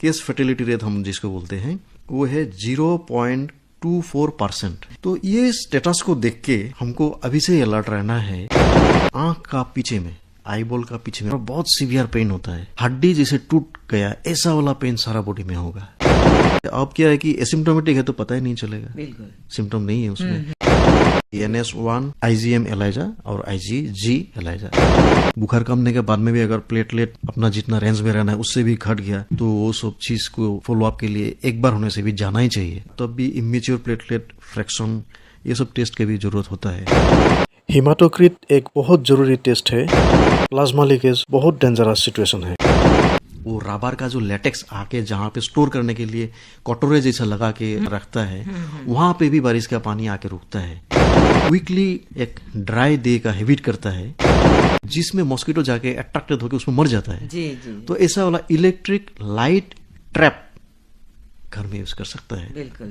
Case fertility rate हम जिसको बोलते हैं वो है 0.24%। तो ये स्टेटस को देख के हमको अभी से अलर्ट रहना है। आंख का पीछे में, आईबॉल का पीछे में बहुत सीवियर पेन होता है, हड्डी जैसे टूट गया ऐसा वाला पेन सारा बॉडी में होगा। अब क्या है कि एसिम्प्टोमेटिक है तो पता ही नहीं चलेगा, बिल्कुल सिम्टम नहीं है उसमें। NS1 IgM एलाइजा और IgG एलाइजा। बुखार कमने के बाद में भी अगर प्लेटलेट अपना जितना रेंज में रहना है उससे भी घट गया तो वो सब चीज को फॉलो अप के लिए एक बार होने से भी जाना ही चाहिए। तब भी इमेच्योर प्लेटलेट फ्रैक्शन ये सब टेस्ट की भी जरूरत होता है। हेमाटोक्रिट एक बहुत जरूरी टेस्ट है। प्लाज्मा लीकेज बहुत डेंजरस सिचुएशन है। वो रबर का जो लेटेक्स आके जहाँ पे स्टोर करने के लिए कटोरे जैसा लगा के रखता है वहां पे भी बारिश का पानी आके रुकता है। क्विकली एक ड्राई डे का हैबिट करता है जिसमें मॉस्किटो जाके अट्रैक्टेड होकर उसमें मर जाता है। जी। तो ऐसा वाला इलेक्ट्रिक लाइट ट्रैप घर में यूज कर सकता है। बिल्कुल।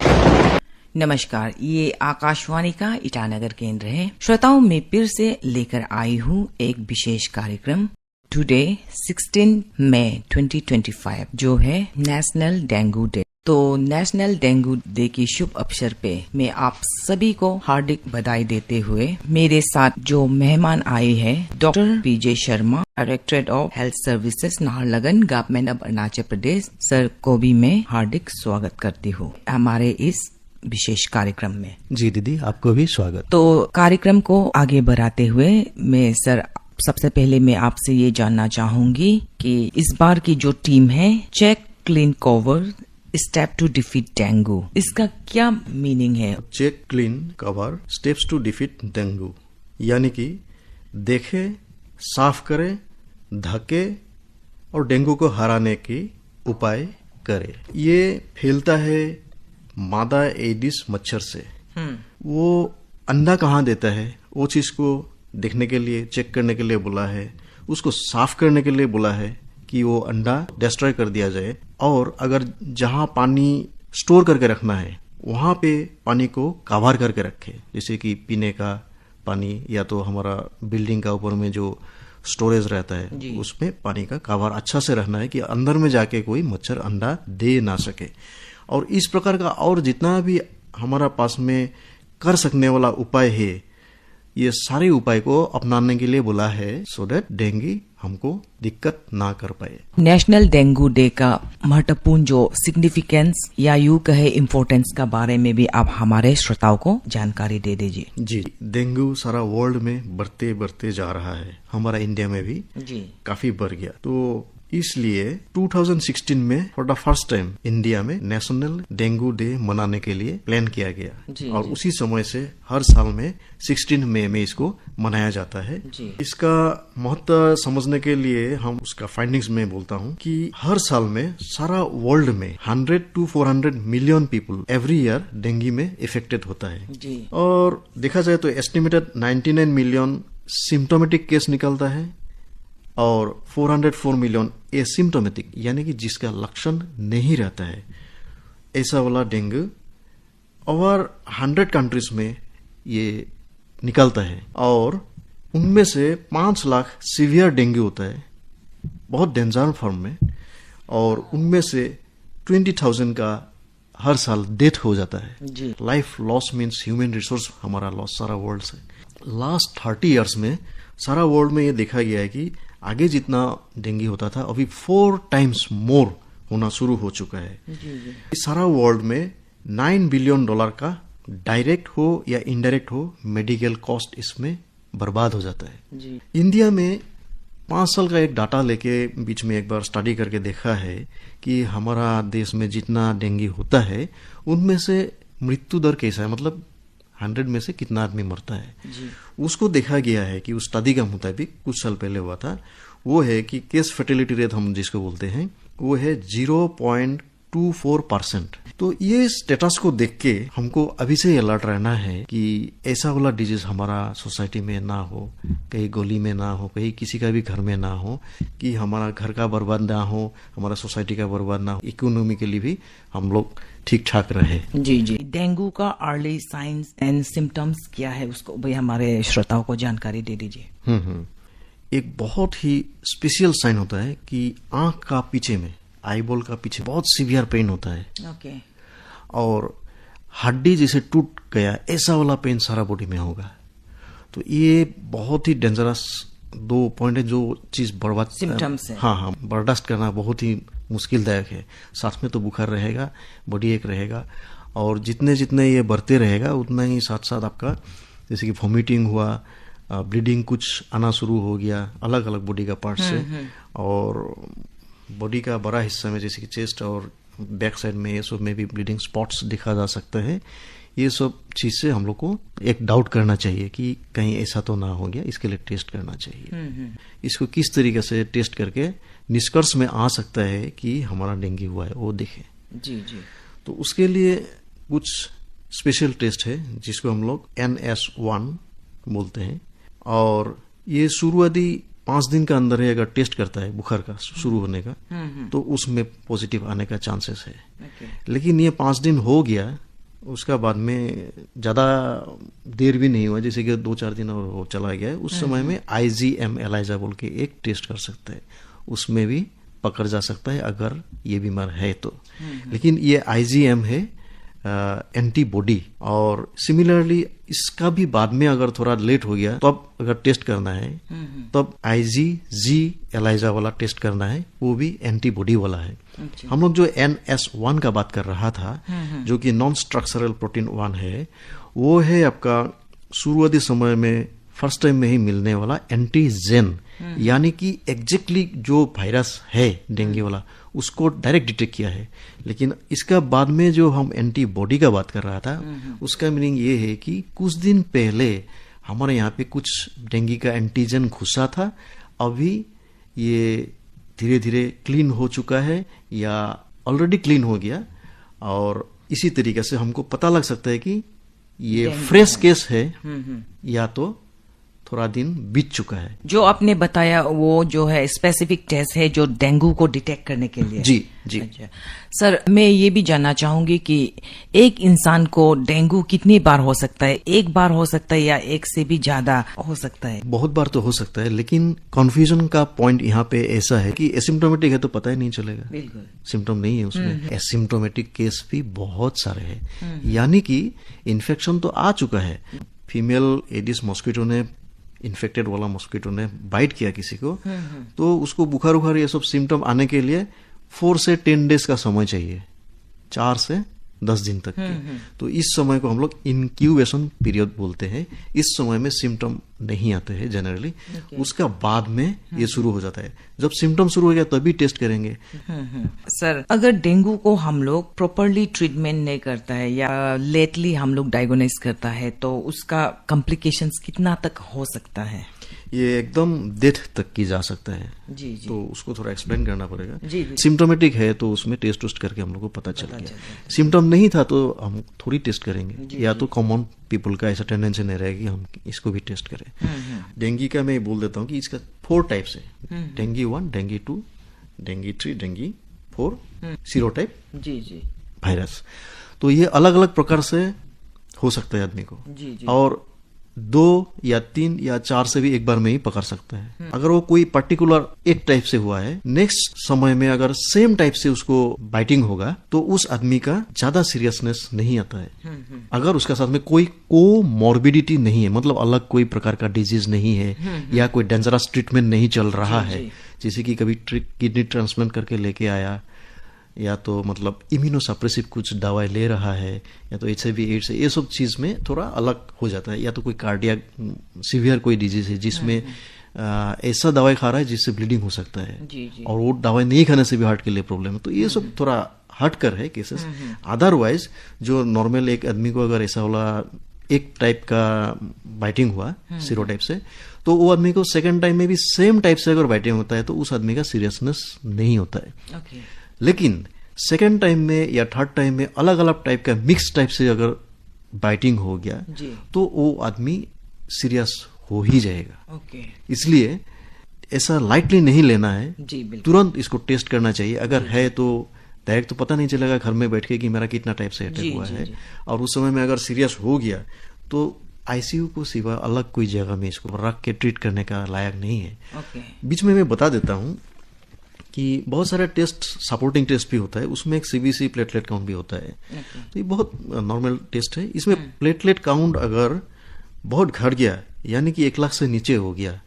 नमस्कार, ये आकाशवाणी का ईटानगर केंद्र है। श्रोताओं, मैं फिर से लेकर आई हूँ एक विशेष कार्यक्रम। टुडे 16 मई 2025 जो है नेशनल डेंगू डे। तो नेशनल डेंगू डे की शुभ अवसर पे मैं आप सभी को हार्दिक बधाई देते हुए मेरे साथ जो मेहमान आए हैं doctor PJ Sharma, directorate of health services Naharlagun, government of Arunachal Pradesh, sir को भी मैं हार्दिक स्वागत करती हूँ हमारे इस विशेष कार्यक्रम में। जी दीदी, आपको भी स्वागत। तो कार्यक्रम को आगे बढ़ाते हुए मैं सर सबसे पहले मैं आपसे ये जानना चाहूंगी कि इस बार की जो टीम है check clean cover step to defeat dengue, इसका क्या मीनिंग है? Check clean cover steps to defeat dengue यानी कि देखे, साफ करे, ढके और डेंगू को हराने की उपाय करे। ये फैलता है मादा एडिस मच्छर से। वो अंडा कहाँ देता है वो चीज को देखने के लिए, चेक करने के लिए बोला है, उसको साफ करने के लिए बोला है कि वो अंडा डिस्ट्रॉय कर दिया जाए। और अगर जहां पानी स्टोर करके रखना है वहां पे पानी को कवर करके रखे, जैसे कि पीने का पानी या तो हमारा बिल्डिंग का ऊपर में जो स्टोरेज रहता है उसमें पानी का कवर अच्छा से रहना है कि अंदर में जाके कोई मच्छर अंडा दे ना सके। और इस प्रकार का और जितना भी हमारा पास में कर सकने वाला उपाय है ये सारे उपाय को अपनाने के लिए बोला है सो दैट डेंगू हमको दिक्कत ना कर पाए। नेशनल डेंगू डे का महत्वपूर्ण जो सिग्निफिकेंस या यूं कहे इम्पोर्टेंस का बारे में भी आप हमारे श्रोताओं को जानकारी दे दीजिए। जी, डेंगू सारा वर्ल्ड में बढ़ते बढ़ते जा रहा है, हमारा इंडिया में भी काफी बढ़ गया। तो इसलिए 2016 में for the first time India में नेशनल डेंगू डे मनाने के लिए प्लान किया गया और उसी समय से हर साल में 16 मई में इसको मनाया जाता है। इसका महत्व समझने के लिए हम उसका फाइंडिंग्स में बोलता हूँ कि हर साल में सारा वर्ल्ड में 100 to 400 million people every year dengue में इफेक्टेड होता है। और देखा जाए तो एस्टिमेटेड 99 मिलियन सिम्टोमेटिक केस निकलता है और 404 मिलियन एसिम्टोमेटिक यानी कि जिसका लक्षण नहीं रहता है ऐसा वाला डेंगू ओवर 100 कंट्रीज में ये निकलता है। और उनमें से 5 लाख सीवियर डेंगू होता है बहुत डेंजर फॉर्म में, और उनमें से 20,000 का हर साल डेथ हो जाता है। Life loss means human resource हमारा लॉस सारा वर्ल्ड से। लास्ट 30 इयर्स में सारा वर्ल्ड में ये देखा गया है कि आगे जितना डेंगू होता था अभी 4 टाइम्स मोर होना शुरू हो चुका है। सारा वर्ल्ड में $9 बिलियन का डायरेक्ट हो या इनडायरेक्ट हो मेडिकल कॉस्ट इसमें बर्बाद हो जाता है। इंडिया में 5 साल का एक डाटा लेके बीच में एक बार स्टडी करके देखा है कि हमारा देश में जितना डेंगू होता है उनमें से मृत्यु दर कैसा है, मतलब 100 में से कितना आदमी मरता है। उसको देखा गया है कि उस स्टडी का मुताबिक कुछ साल पहले हुआ था, वो है कि केस फर्टिलिटी रेट हम जिसको बोलते हैं वो है 0.24%। तो ये स्टेटस को देख के हमको अभी से अलर्ट रहना है कि ऐसा वाला डिजीज हमारा सोसाइटी में ना हो, कहीं गली में ना हो, कहीं किसी का भी घर में ना हो, कि हमारा घर का बर्बाद ना हो, हमारा सोसाइटी का बर्बाद ना हो, इकोनॉमी के लिए भी हम लोग ठीक ठाक रहे। जी। डेंगू का अर्ली साइंस एंड सिम्टम्स क्या है उसको भाई हमारे श्रोताओं को जानकारी दे दीजिए। एक बहुत ही स्पेशल साइन होता है कि आंख का पीछे में, आई बॉल का पीछे बहुत सीवियर पेन होता है। ओके। और हड्डी जैसे टूट गया ऐसा वाला पेन सारा बॉडी में होगा। तो ये बहुत ही डेंजरस 2 पॉइंट है जो चीज बर्बाद सिम्टम्स है। हाँ, बर्दाश्त करना बहुत ही मुश्किलदायक है। साथ में तो बुखार रहेगा, बॉडी एक रहेगा, और जितने जितने ये बढ़ते रहेगा उतना ही साथ साथ आपका जैसे कि वॉमिटिंग हुआ, ब्लीडिंग कुछ आना शुरू हो गया अलग अलग बॉडी का पार्ट से, और बॉडी का बड़ा हिस्सा में जैसे कि चेस्ट और बैक साइड में ये सब में भी ब्लीडिंग स्पॉट्स दिखा जा सकता है। ये सब चीज से हम लोग को एक डाउट करना चाहिए कि कहीं ऐसा तो ना हो गया, इसके लिए टेस्ट करना चाहिए। इसको किस तरीके से टेस्ट करके निष्कर्ष में आ सकता है कि हमारा डेंगू हुआ है वो देखें। जी जी। तो उसके लिए कुछ स्पेशल टेस्ट है जिसको हम लोग NS1 बोलते हैं, और ये शुरुआती 5 दिन का अंदर है अगर टेस्ट करता है बुखार का शुरू होने का तो उसमें पॉजिटिव आने का चांसेस है। लेकिन ये 5 दिन हो गया, उसका बाद में ज्यादा देर भी नहीं हुआ, जैसे कि 2-4 दिन और वो चला गया है, उस समय में IgM एलाइजा बोल के एक टेस्ट कर सकते हैं, उसमें भी पकड़ जा सकता है अगर ये बीमार है तो। लेकिन ये IgM है एंटीबॉडी, और सिमिलरली इसका भी बाद में अगर थोड़ा लेट हो गया तो अब अगर टेस्ट करना है तब IgG एलाइजा वाला टेस्ट करना है, वो भी एंटीबॉडी वाला है। हम लोग जो NS1 का बात कर रहा था जो कि नॉन स्ट्रक्चरल प्रोटीन 1 है, वो है आपका शुरुआती समय में फर्स्ट टाइम में ही मिलने वाला एंटीजेन, यानी कि एग्जैक्टली जो वायरस है डेंगू वाला उसको डायरेक्ट डिटेक्ट किया है। लेकिन इसका बाद में जो हम एंटीबॉडी का बात कर रहा था उसका मीनिंग ये है कि कुछ दिन पहले हमारे यहाँ पे कुछ डेंगू का एंटीजन घुसा था, अभी ये धीरे धीरे क्लीन हो चुका है या ऑलरेडी क्लीन हो गया, और इसी तरीके से हमको पता लग सकता है कि ये फ्रेश केस है या तो थोड़ा दिन बीत चुका है। जो आपने बताया वो जो है स्पेसिफिक टेस्ट है जो डेंगू को डिटेक्ट करने के लिए। जी जी। अच्छा। सर, मैं ये भी जानना चाहूंगी कि एक इंसान को डेंगू कितनी बार हो सकता है? एक बार हो सकता है या एक से भी ज्यादा हो सकता है? बहुत बार तो हो सकता है, लेकिन कंफ्यूजन का पॉइंट यहाँ पे ऐसा है कि एसिम्प्टोमेटिक है तो पता ही नहीं चलेगा, बिल्कुल सिम्टम नहीं है उसमें। एसिम्प्टोमेटिक केस भी बहुत सारे हैं, यानी कि इन्फेक्शन तो आ चुका है, फीमेल एडिस मॉस्किटो ने इन्फेक्टेड वाला मॉस्किटो ने बाइट किया किसी को, तो उसको बुखार उखार ये सब सिम्टम आने के लिए 4 से 10 डेज का समय चाहिए, 4 से 10 दिन तक के। तो इस समय को हम लोग इंक्यूबेशन पीरियड बोलते हैं। इस समय में सिम्टम नहीं आते हैं जनरली, उसका बाद में ये शुरू हो जाता है। जब सिम्टम शुरू हो गया तभी टेस्ट करेंगे। सर, अगर डेंगू को हम लोग प्रॉपरली ट्रीटमेंट नहीं करता है या लेटली हम लोग डायग्नोस करता है तो उसका कॉम्प्लिकेशंस कितना तक हो सकता है? ये एकदम डेथ तक की जा सकता है। जी जी। तो उसको थोड़ा एक्सप्लेन करना पड़ेगा। जी जी। सिम्टोमेटिक है तो उसमें टेस्ट उस्ट करके हम लोग को पता चल गया। सिम्टम नहीं था तो हम थोड़ी टेस्ट करेंगे, या तो कॉमन पीपल का ऐसा टेंडेंसी नहीं रहेगी हम इसको भी टेस्ट करें। डेंगू का मैं बोल देता हूँ कि इसका 4 टाइप्स है, dengue 1, dengue 2, dengue 3, dengue 4, serotype जी जी वायरस। तो ये अलग अलग प्रकार से हो सकता है आदमी को, जी जी। और 2 या 3 या 4 से भी एक बार में ही पकड़ सकता है। अगर वो कोई पर्टिकुलर एक टाइप से हुआ है, नेक्स्ट समय में अगर सेम टाइप से उसको बाइटिंग होगा तो उस आदमी का ज्यादा सीरियसनेस नहीं आता है। अगर उसका साथ में कोई कोमॉर्बिडिटी नहीं है, मतलब अलग कोई प्रकार का डिजीज नहीं है या कोई डेंजरस ट्रीटमेंट नहीं चल रहा है, जैसे कि कभी किडनी ट्रांसप्लांट करके लेके आया, या तो मतलब इम्यूनोसप्रेसिव कुछ दवाई ले रहा है, या तो HIV एड्स है, ये सब चीज में थोड़ा अलग हो जाता है। या तो कोई कार्डियक सीवियर कोई डिजीज है जिसमें ऐसा दवाई खा रहा है जिससे ब्लीडिंग हो सकता है, जी जी। और वो दवाई नहीं खाने से भी हार्ट के लिए प्रॉब्लम है, तो ये सब थोड़ा हट कर है केसेस। अदरवाइज जो नॉर्मल एक आदमी को अगर ऐसा वाला एक टाइप का बाइटिंग हुआ सीरोटाइप से, तो वो आदमी को सेकेंड टाइम में भी सेम टाइप से अगर बाइटिंग होता है तो उस आदमी का सीरियसनेस नहीं होता है। लेकिन सेकेंड टाइम में या थर्ड टाइम में अलग अलग टाइप का मिक्स टाइप से अगर बाइटिंग हो गया तो वो आदमी सीरियस हो ही जाएगा। इसलिए ऐसा लाइटली नहीं लेना है, तुरंत इसको टेस्ट करना चाहिए। अगर है तो डायरेक्ट तो पता नहीं चलेगा घर में बैठ के कि मेरा कितना टाइप से अटैक हुआ है, और उस समय में अगर सीरियस हो गया तो ICU को सिवा अलग कोई जगह में इसको रख के ट्रीट करने का लायक नहीं है। बीच में मैं बता देता हूँ कि बहुत सारे टेस्ट, सपोर्टिंग टेस्ट भी होता है, उसमें एक सीबीसी प्लेटलेट काउंट भी होता है। तो ये बहुत नॉर्मल टेस्ट है। इसमें प्लेटलेट काउंट अगर बहुत घट गया, यानी कि 1 लाख से नीचे हो गया,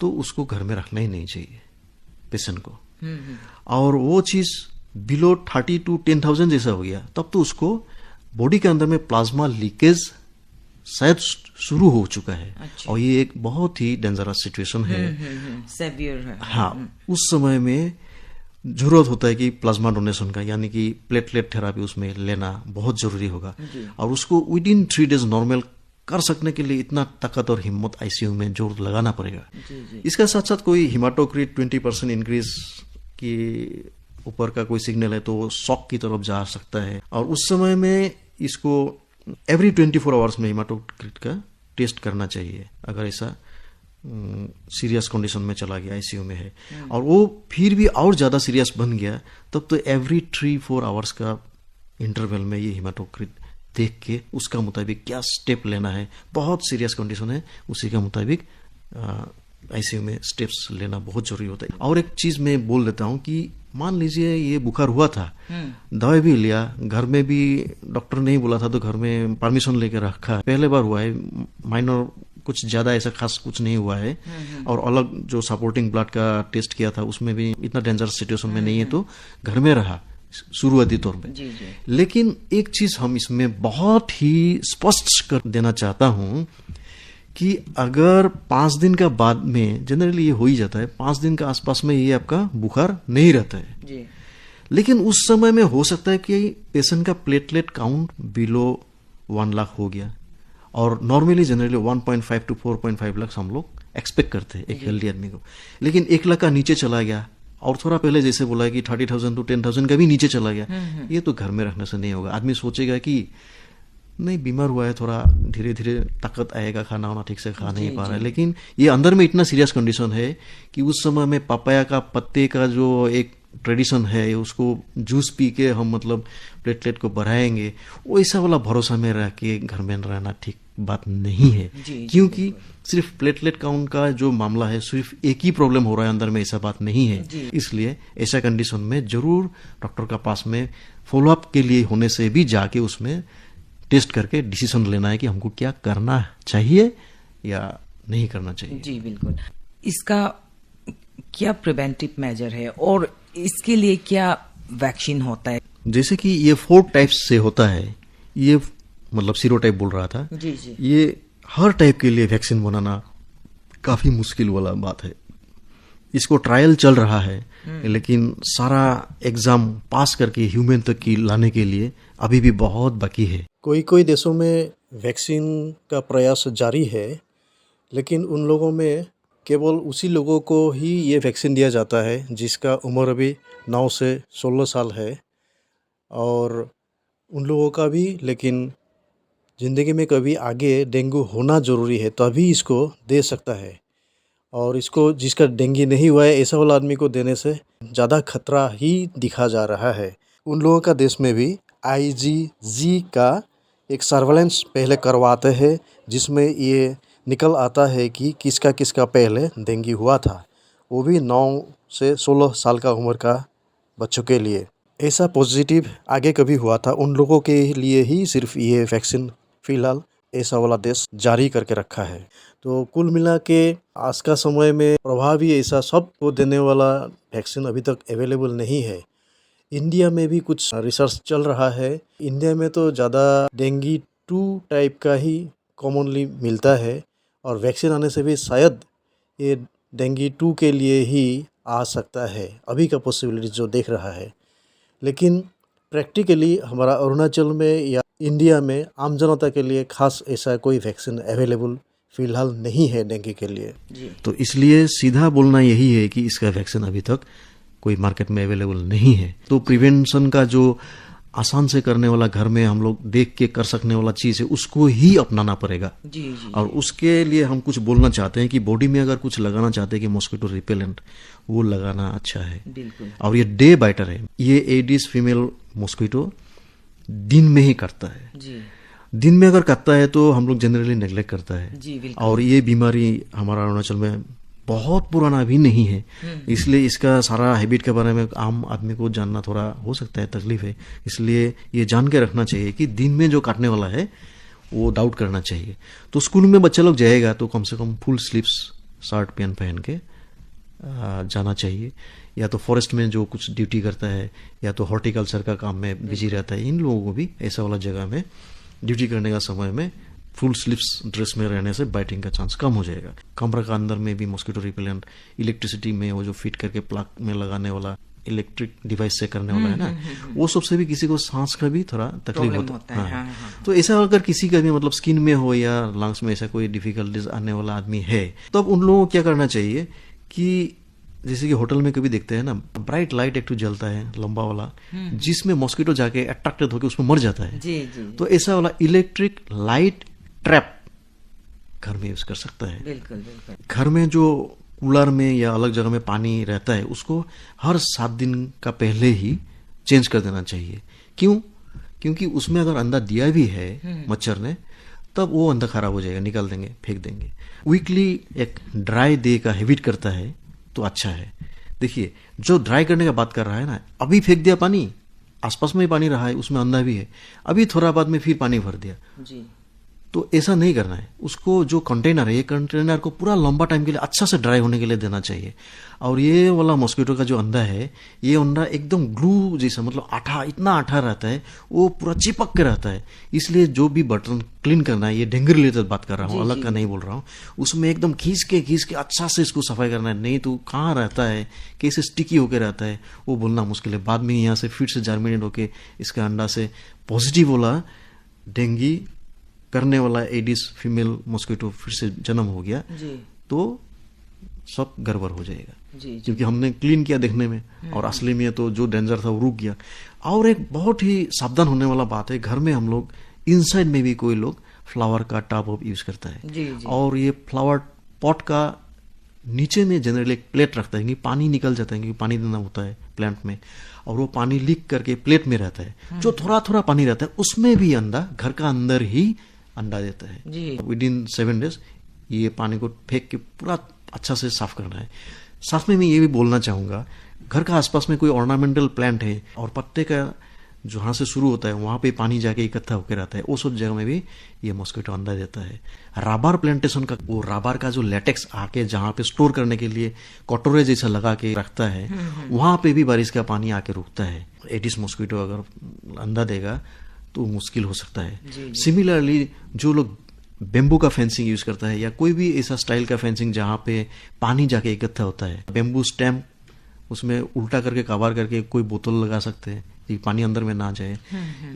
तो उसको घर में रखना ही नहीं चाहिए पेशेंट को। और वो चीज बिलो 30 to 10,000 जैसा हो गया, तब तो उसको बॉडी के अंदर में प्लाज्मा लीकेज शायद शुरू हो चुका है। अच्छा। और ये एक बहुत ही डेंजरस सिचुएशन है, सेवियर है। हाँ, उस समय में जरूरत होता है कि प्लाज्मा डोनेशन का, यानी कि प्लेटलेट थेरापी उसमें लेना बहुत जरूरी होगा। और उसको विदिन 3 days नॉर्मल कर सकने के लिए इतना ताकत और हिम्मत आईसीयू में जोर लगाना पड़ेगा। इसका साथ साथ कोई हिमाटोक्रिट 20% इंक्रीज की ऊपर का कोई सिग्नल है तो शॉक की तरफ जा सकता है। और उस समय में इसको एवरी 24 आवर्स में हिमाटोक्रिट का टेस्ट करना चाहिए, अगर ऐसा सीरियस कंडीशन में चला गया, आईसीयू में है। और वो फिर भी और ज्यादा सीरियस बन गया, तब तो एवरी 3-4 आवर्स का इंटरवल में ये हिमाटोक्रिट देख के उसका मुताबिक क्या स्टेप लेना है, बहुत सीरियस कंडीशन है उसी के मुताबिक आईसीयू में स्टेप्स लेना बहुत जरूरी होता है। और एक चीज मैं बोल देता हूँ कि मान लीजिए ये बुखार हुआ था, दवाई भी लिया, घर में भी डॉक्टर नहीं बोला था तो घर में परमिशन लेकर रखा, पहले बार हुआ है, माइनर कुछ ज्यादा ऐसा खास कुछ नहीं हुआ है, और अलग जो सपोर्टिंग ब्लड का टेस्ट किया था उसमें भी इतना डेंजरस सिचुएशन में नहीं है, तो घर में रहा शुरुआती तौर पे। लेकिन एक चीज हम इसमें बहुत ही स्पष्ट कर देना चाहता हूं कि अगर 5 दिन का बाद में, जनरली ये हो ही जाता है, 5 दिन के आसपास में ये आपका बुखार नहीं रहता है जी। लेकिन उस समय में हो सकता है कि पेशेंट का प्लेटलेट काउंट बिलो 1 लाख हो गया, और नॉर्मली जनरली 1.5 to 4.5 लाख हम लोग एक्सपेक्ट करते हैं एक हेल्दी आदमी को। लेकिन 1 लाख का नीचे चला गया, और थोड़ा पहले जैसे बोला कि 30,000 to 10,000 का भी नीचे चला गया, ये तो घर में रखने से नहीं होगा। आदमी सोचेगा कि नहीं, बीमार हुआ है, थोड़ा धीरे धीरे ताकत आएगा, खाना वाना ठीक से खा नहीं पा रहा है। लेकिन ये अंदर में इतना सीरियस कंडीशन है कि उस समय में पपाया का पत्ते का जो एक ट्रेडिशन है, उसको जूस पी के हम मतलब प्लेटलेट को बढ़ाएंगे, वैसा वाला भरोसा में रह के घर में रहना ठीक बात नहीं है। क्योंकि सिर्फ प्लेटलेट काउंट का जो मामला है, सिर्फ एक ही प्रॉब्लम हो रहा है अंदर में, ऐसा बात नहीं है। इसलिए ऐसा कंडीशन में जरूर डॉक्टर का पास में फॉलोअप के लिए होने से भी जाके उसमें टेस्ट करके डिसीजन लेना है कि हमको क्या करना चाहिए या नहीं करना चाहिए। जी बिल्कुल। इसका क्या प्रिवेंटिव मेजर है और इसके लिए क्या वैक्सीन होता है? जैसे कि ये 4 टाइप्स से होता है, ये मतलब सीरोटाइप बोल रहा था जी जी। ये हर टाइप के लिए वैक्सीन बनाना काफी मुश्किल वाला बात है। इसको ट्रायल चल रहा है, लेकिन सारा एग्जाम पास करके ह्यूमन तक की लाने के लिए अभी भी बहुत बाकी है। कोई देशों में वैक्सीन का प्रयास जारी है, लेकिन उन लोगों में केवल उसी लोगों को ही ये वैक्सीन दिया जाता है जिसका उम्र अभी 9 से 16 साल है। और उन लोगों का भी लेकिन ज़िंदगी में कभी आगे डेंगू होना ज़रूरी है तभी इसको दे सकता है। और इसको जिसका डेंगू नहीं हुआ है ऐसा वाला आदमी को देने से ज़्यादा खतरा ही दिखा जा रहा है। उन लोगों का देश में भी IgG का एक सर्वेलेंस पहले करवाते हैं, जिसमें ये निकल आता है कि किसका पहले डेंगू हुआ था, वो भी 9 से 16 साल का उम्र का बच्चों के लिए। ऐसा पॉजिटिव आगे कभी हुआ था, उन लोगों के लिए ही सिर्फ ये वैक्सीन फ़िलहाल ऐसा वाला देश जारी करके रखा है। तो कुल मिला के आज का समय में प्रभावी ऐसा सबको देने वाला वैक्सीन अभी तक अवेलेबल नहीं है। इंडिया में भी कुछ रिसर्च चल रहा है। इंडिया में तो ज़्यादा डेंगू 2 टाइप का ही कॉमनली मिलता है, और वैक्सीन आने से भी शायद ये डेंगू 2 के लिए ही आ सकता है, अभी का पॉसिबिलिटी जो देख रहा है। लेकिन प्रैक्टिकली हमारा अरुणाचल में या इंडिया में आम जनता के लिए खास ऐसा कोई वैक्सीन अवेलेबल फ़िलहाल नहीं है डेंगू के लिए। तो इसलिए सीधा बोलना यही है कि इसका वैक्सीन अभी तक कोई मार्केट में अवेलेबल नहीं है। तो प्रिवेंशन का जो आसान से करने वाला, घर में हम लोग देख के कर सकने वाला चीज है, उसको ही अपनाना पड़ेगा। जी जी। और उसके लिए हम कुछ बोलना चाहते हैं कि बॉडी में अगर कुछ लगाना चाहते हैं कि मॉस्किटो रिपेलेंट, वो लगाना अच्छा है। बिल्कुल। और ये डे बाइटर है, ये एडिस फीमेल मॉस्किटो दिन में ही करता है जी। दिन में अगर करता है तो हम लोग जनरली नेग्लेक्ट करता है जी बिल्कुल। और ये बीमारी हमारा अरुणाचल में बहुत पुराना भी नहीं है, इसलिए इसका सारा हैबिट के बारे में आम आदमी को जानना थोड़ा हो सकता है तकलीफ है। इसलिए ये जान के रखना चाहिए कि दिन में जो काटने वाला है वो डाउट करना चाहिए। तो स्कूल में बच्चा लोग जाएगा तो कम से कम फुल स्लीव्स शर्ट पैंट पहन के जाना चाहिए। या तो फॉरेस्ट में जो कुछ ड्यूटी करता है या तो हॉर्टिकल्चर का काम में बिजी रहता है, इन लोगों को भी ऐसा वाला जगह में ड्यूटी करने का समय में फुल स्लीव्स ड्रेस में रहने से बाइटिंग का चांस कम हो जाएगा। कमरा का अंदर में भी मॉस्किटो रिपेलेंट, इलेक्ट्रिसिटी में वो जो फिट करके प्लग में लगाने वाला इलेक्ट्रिक डिवाइस से करने वाला है ना, वो सबसे भी किसी को सांस का भी थोड़ा तकलीफ होता है। हाँ। तो ऐसा अगर किसी का भी मतलब स्किन में हो या लंग्स में ऐसा कोई डिफिकल्टीज आने वाला आदमी है, तो अब उन लोगों को क्या करना चाहिए कि जैसे कि होटल में कभी देखते हैं ना, ब्राइट लाइट एक तो जलता है लंबा वाला, जिसमें मॉस्किटो जाके अट्रैक्टेड होकर उसमें मर जाता है। जी। तो ऐसा वाला इलेक्ट्रिक लाइट ट्रैप घर में यूज कर सकता है। बिल्कुल। घर में जो कूलर में या अलग जगह में पानी रहता है उसको हर 7 दिन का पहले ही चेंज कर देना चाहिए। क्यों? क्योंकि उसमें अगर अंडा दिया भी है मच्छर ने, तब वो अंडा खराब हो जाएगा, निकाल देंगे, फेंक देंगे। वीकली एक ड्राई डे का हैबिट करता है तो अच्छा है। देखिए, जो ड्राई करने का बात कर रहा है ना, अभी फेंक दिया पानी, आसपास में ही पानी रहा है, उसमें अंडा भी है, अभी थोड़ा बाद में फिर पानी भर दिया जी, तो ऐसा नहीं करना है। उसको जो कंटेनर है, ये कंटेनर को पूरा लंबा टाइम के लिए अच्छा से ड्राई होने के लिए देना चाहिए। और ये वाला मॉस्किटो का जो अंडा है, ये अंडा एकदम ग्लू जैसा, मतलब आठा, इतना आठा रहता है, वो पूरा चिपक के रहता है। इसलिए जो भी बर्तन क्लीन करना है, ये डेंगू रिलेटेड बात कर रहा हूँ, अलग का नहीं बोल रहा हूँ, उसमें एकदम खींच के अच्छा से इसको सफाई करना है। नहीं तो कहाँ रहता है, कैसे स्टिकी होके रहता है, वो बोलना मुश्किल है। बाद में यहाँ से फिर से जर्मिनेट होके इसका अंडा से पॉजिटिव वाला डेंगू करने वाला एडिस फीमेल मॉस्किटो फिर से जन्म हो गया जी, तो सब गड़बड़ हो जाएगा। जी। क्योंकि हमने क्लीन किया देखने में, और असली में तो जो डेंजर था वो रुक गया। और एक बहुत ही सावधान होने वाला बात है, घर में हम लोग इनसाइड में भी कोई लोग फ्लावर का टब यूज करता है जी। और ये फ्लावर पॉट का नीचे में जनरली एक प्लेट रखता है, क्योंकि पानी निकल जाता है, क्योंकि पानी देना होता है प्लांट में, और वो पानी लीक करके प्लेट में रहता है। जो थोड़ा थोड़ा पानी रहता है उसमें भी अंडा घर का अंदर ही अंडा देता है। विदिन 7 डेज ये पानी को फेंक के पूरा अच्छा से साफ करना है। साथ में मैं ये भी बोलना चाहूंगा, घर का आसपास में कोई ऑर्नामेंटल प्लांट है और पत्ते का जहाँ से शुरू होता है वहां पे पानी जाके इकट्ठा होकर रहता है, उस जगह में भी ये मॉस्किटो अंडा देता है। रबर प्लांटेशन का वो रबर का जो लेटेक्स आके जहाँ पे स्टोर करने के लिए कटोरे जैसा लगा के रखता है, वहां पे भी बारिश का पानी आके रुकता है। एडिस मॉस्किटो अगर अंडा देगा तो मुश्किल हो सकता है। सिमिलरली जो लोग बेम्बू का फेंसिंग यूज करता है या कोई भी ऐसा स्टाइल का फेंसिंग जहाँ पे पानी जाके इकट्ठा होता है, बेम्बू स्टैम्प उसमें उल्टा करके कवर करके कोई बोतल लगा सकते हैं कि पानी अंदर में ना जाए।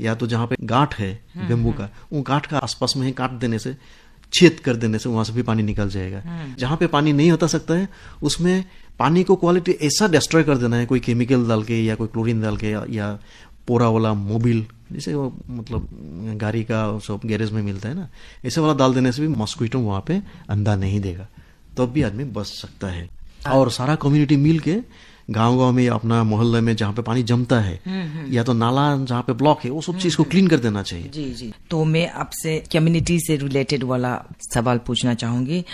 या तो जहाँ पे गांठ है बेम्बू का, वो गांठ का आसपास में ही काट देने से, छेद कर देने से वहां से भी पानी निकल जाएगा। जहाँ पे पानी नहीं होता सकता है उसमें पानी को क्वालिटी ऐसा डिस्ट्रॉय कर देना है, कोई केमिकल डाल के या कोई क्लोरीन डाल के या पोरा वाला मोबिल जैसे वो मतलब गाड़ी का सब गैरेज में मिलता है ना, ऐसे वाला डाल देने से भी मॉस्किटो वहां पे अंडा नहीं देगा, तब भी आदमी बच सकता है। और सारा कम्युनिटी मिल के गाँव में अपना मोहल्ले में जहाँ पे पानी जमता है या तो नाला जहाँ पे ब्लॉक है, वो सब चीज को क्लीन कर देना चाहिए। जी। तो मैं आपसे कम्युनिटी से रिलेटेड वाला सवाल पूछना चाहूंगी।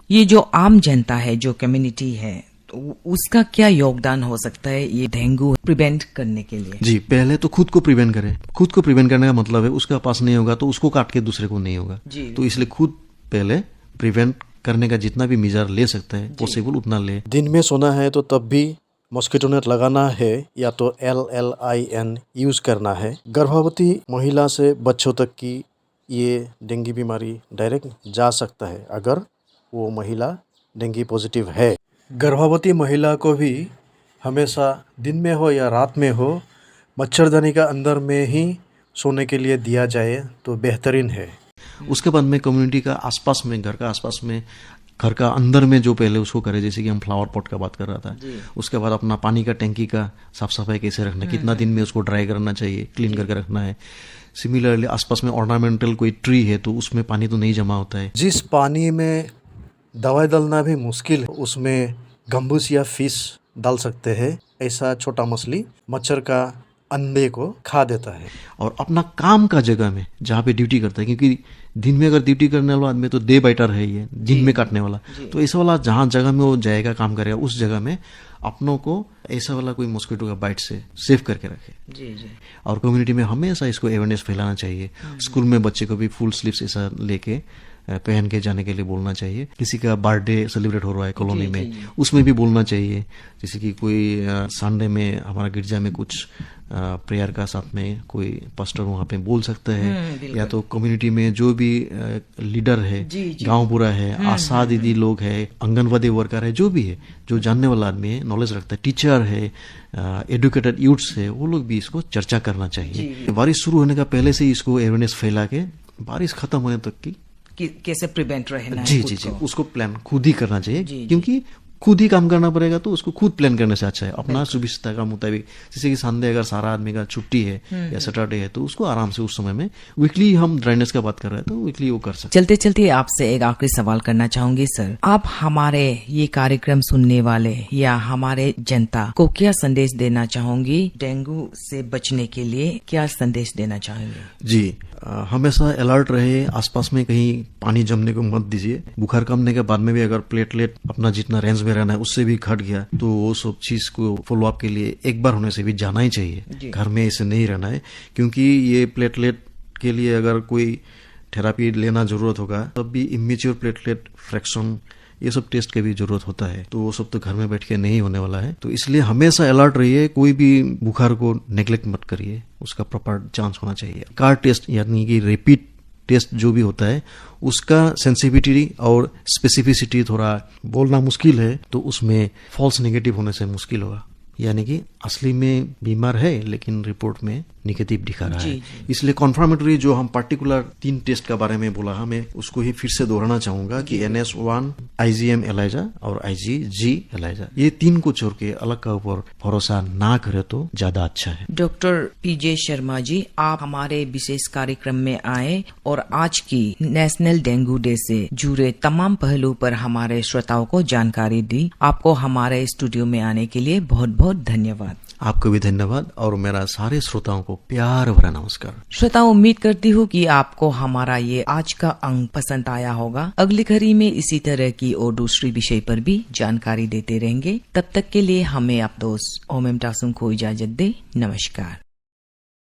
ये जो आम जनता है, जो कम्युनिटी है, तो उसका क्या योगदान हो सकता है ये डेंगू प्रिवेंट करने के लिए? जी, पहले तो खुद को प्रिवेंट करें। खुद को प्रिवेंट करने का मतलब है उसका पास नहीं होगा तो उसको काट के दूसरे को नहीं होगा। तो इसलिए खुद पहले प्रिवेंट करने का जितना भी मेजर ले सकता है पॉसिबल उतना ले। दिन में सोना है तो तब भी मॉस्किटो नेट लगाना है या तो LLIN यूज करना है। गर्भवती महिला से बच्चों तक की ये डेंगू बीमारी डायरेक्ट जा सकता है अगर वो महिला डेंगू पॉजिटिव है। गर्भवती महिला को भी हमेशा दिन में हो या रात में हो मच्छरदानी का अंदर में ही सोने के लिए दिया जाए तो बेहतरीन है। उसके बाद में कम्युनिटी का आसपास में, घर का आसपास में, घर का अंदर में जो पहले उसको करे, जैसे कि हम फ्लावर पॉट का बात कर रहा था, उसके बाद अपना पानी का टैंकी का साफ सफाई कैसे रखना, कितना दिन में उसको ड्राई करना चाहिए, क्लीन करके रखना है। सिमिलरली आसपास में ऑर्नामेंटल कोई ट्री है तो उसमें पानी तो नहीं जमा होता है। जिस पानी में दवाई डालना भी मुश्किल है उसमें गम्बूस या फिश डाल सकते हैं। ऐसा छोटा मछली मच्छर का अंडे को खा देता है। और अपना काम का जगह में जहाँ पे ड्यूटी करता है, क्योंकि दिन में अगर ड्यूटी करने वाला आदमी तो डे बाइटर है, ये दिन में काटने वाला, तो ऐसा वाला जहाँ जगह में वो जाएगा काम करेगा उस जगह में अपनों को ऐसा वाला कोई मॉस्किटो का बाइट से सेव करके रखे। जी जी। और कम्युनिटी में हमेशा इसको अवेयरनेस फैलाना चाहिए। स्कूल में बच्चे को भी फुल स्लीव्स ऐसा लेके पहन के जाने के लिए बोलना चाहिए। किसी का बर्थडे सेलिब्रेट हो रहा है कॉलोनी में, उसमें भी बोलना चाहिए। जैसे कि कोई संडे में हमारा गिरजा में कुछ प्रेयर का साथ में कोई पास्टर वहाँ पे बोल सकता है, या तो कम्युनिटी में जो भी लीडर है, गांव बुरा है, आशा दीदी लोग है, आंगनवाड़ी वर्कर है, जो भी है, जो जानने वाला आदमी है, नॉलेज रखता है, टीचर है, एडुकेटेड यूथ्स है, वो लोग भी इसको चर्चा करना चाहिए। बारिश शुरू होने का पहले से इसको अवेयरनेस फैला के बारिश खत्म होने तक की कैसे प्रिवेंट रहना है। जी, उसको प्लान खुद ही करना चाहिए, क्योंकि खुद ही काम करना पड़ेगा तो उसको खुद प्लान करने से अच्छा है अपना सुविधा का मुताबिक। जैसे कि संडे अगर सारा आदमी का छुट्टी है या सैटरडे है तो उसको आराम से उस समय में, वीकली हम ड्राइनेस का बात कर रहे हैं तो वीकली वो कर सकते। चलते चलते आपसे एक आखिरी सवाल करना चाहूंगी सर, आप हमारे ये कार्यक्रम सुनने वाले या हमारे जनता को क्या संदेश देना चाहोगी? डेंगू से बचने के लिए क्या संदेश देना चाहेंगे? जी, हमेशा अलर्ट रहे, आसपास में कहीं पानी जमने को मत दीजिए। बुखार कमने के बाद में भी अगर प्लेटलेट अपना जितना रेंज में रहना है उससे भी घट गया तो वो सब चीज को फॉलो अप के लिए एक बार होने से भी जाना ही चाहिए। घर में ऐसे नहीं रहना है, क्योंकि ये प्लेटलेट के लिए अगर कोई थेरापी लेना जरूरत होगा तब भी इमेच्योर प्लेटलेट फ्रैक्शन ये सब टेस्ट की भी जरूरत होता है, तो वो सब तो घर में बैठ के नहीं होने वाला है। तो इसलिए हमेशा अलर्ट रहिए, कोई भी बुखार को नेग्लेक्ट मत करिए, उसका प्रॉपर जांच होना चाहिए। कार टेस्ट यानी कि रिपीट टेस्ट जो भी होता है उसका सेंसिटिविटी और स्पेसिफिसिटी थोड़ा बोलना मुश्किल है, तो उसमें फॉल्स नेगेटिव होने से मुश्किल होगा, यानी कि असली में बीमार है लेकिन रिपोर्ट में निगेटिव दिखा रहा है। इसलिए कॉन्फर्मेटरी जो हम पर्टिकुलर 3 टेस्ट के बारे में बोला, मैं उसको ही फिर से दोहराना चाहूंगा कि NS1, IgM एलाइजा और IgG एलाइजा, ये 3 को छोड़ के अलग का ऊपर भरोसा ना करे तो ज्यादा अच्छा है। डॉक्टर PJ शर्मा जी, आप हमारे विशेष कार्यक्रम में आए और आज की नेशनल डेंगू डे से जुड़े तमाम पहलू पर हमारे श्रोताओं को जानकारी दी। आपको हमारे स्टूडियो में आने के लिए बहुत बहुत धन्यवाद। आपको भी धन्यवाद और मेरा सारे श्रोताओं को प्यार भरा नमस्कार। श्रोताओं, उम्मीद करती हूँ कि आपको हमारा ये आज का अंक पसंद आया होगा। अगली कड़ी में इसी तरह की और दूसरी विषय पर भी जानकारी देते रहेंगे। तब तक के लिए हमें आप दोस्त ओमेम टासुम को इजाजत दे। नमस्कार।